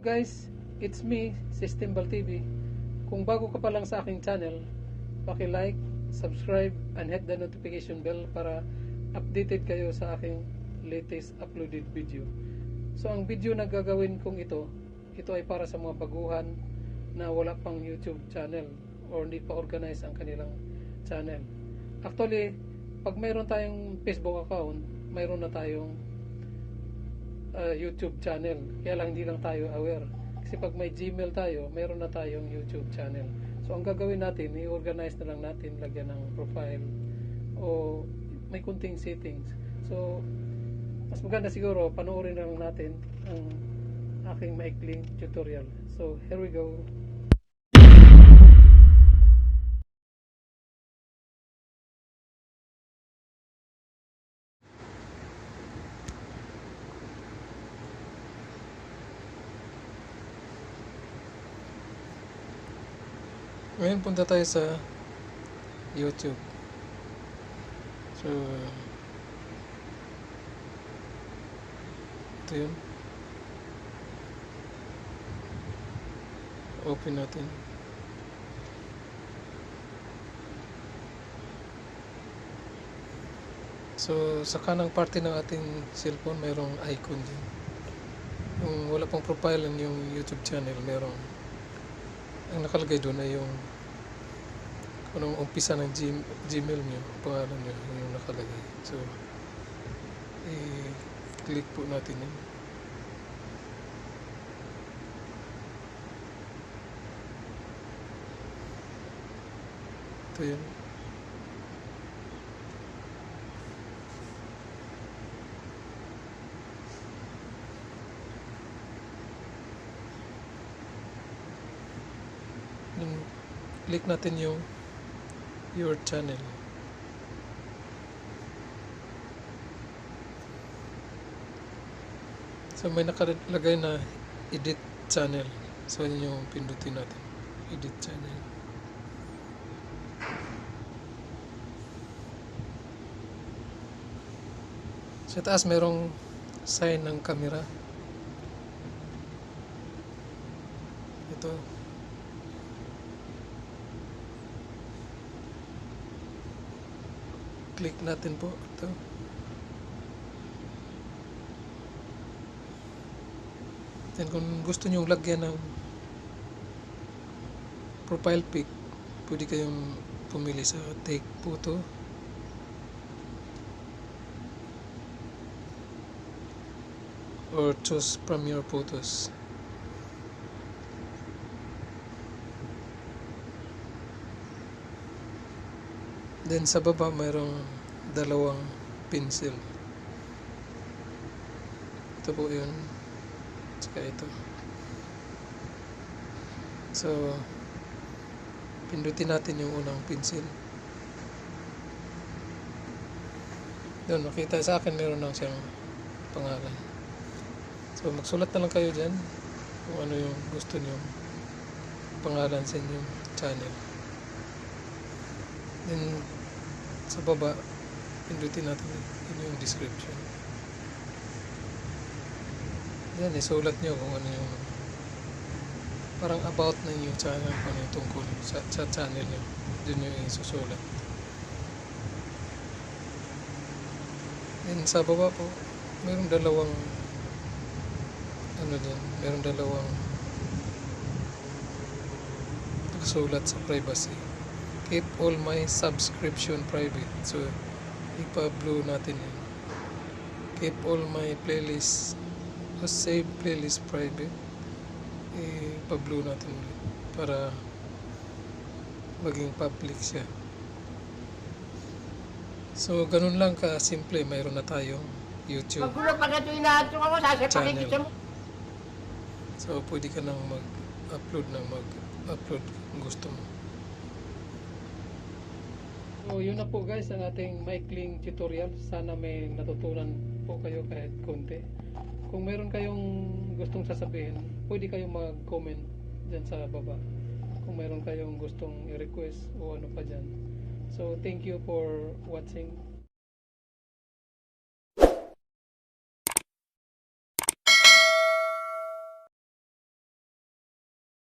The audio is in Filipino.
guys? It's me, Systembal TV. Kung bago ka pa lang sa aking channel, paki-like, subscribe, and hit the notification bell para updated kayo sa aking latest uploaded video. So ang video na gagawin kong ito ay para sa mga baguhan na wala pang YouTube channel or hindi pa organize ang kanilang channel. Actually, pag mayroon tayong Facebook account, mayroon na tayong YouTube channel. Kaya lang hindi lang tayo aware. Kasi pag may Gmail tayo, mayroon na tayong YouTube channel. So ang gagawin natin, i-organize na lang natin, lagyan ng profile o may kunting settings. So mas maganda siguro panoorin na lang natin ang aking maikling tutorial. So here we go. Ngayon punta tayo sa YouTube. So ito yun. Open natin. So sa kanang parte ng ating cellphone mayroong icon din. Yung wala pang profile yung YouTube channel, mayroong ang nakalagay doon ay yung kung anong umpisa ng Gmail nyo, pangalan nyo, yung nakalagay. So i-click po natin yun. Ito yun. Click natin yung your channel. So may nakalagay na edit channel. So yun yung pindutin natin. Edit channel. Sa taas merong sign ng camera. Ito. Click natin po ito. Then kung gusto nyo lagyan ng profile pic, pwede kayong pumili sa take photo or choose from your photos. Then sa baba mayroong dalawang pencil. Ito po yun. Tsaka ito. So pindutin natin yung unang pencil. Doon makita sa akin meron lang siyang pangalan. So magsulat na lang kayo dyan kung ano yung gusto nyo pangalan sa inyong channel. Then sa baba pindutin natin yun yung description. Yan, isulat nyo kung ano yung parang about na yung channel, kung ano yung tungkol sa channel nyo. Dun yung isusulat. Then sa baba po mayroong dalawang mayroong dalawang nakasulat sa privacy. Keep all my subscription private. So ipa-blue natin yun. Keep all my playlists o save playlist private. Ipa-blue natin ulit para maging public siya. So ganun lang ka simple, mayroon na tayong YouTube channel. So pwede ka nang mag-upload kung gusto mo. So yun na po guys ang ating maikling tutorial. Sana may natutunan po kayo kahit konti. Kung meron kayong gustong sasabihin, pwede kayong mag-comment dyan sa baba. Kung meron kayong gustong i-request o ano pa dyan. So thank you for watching.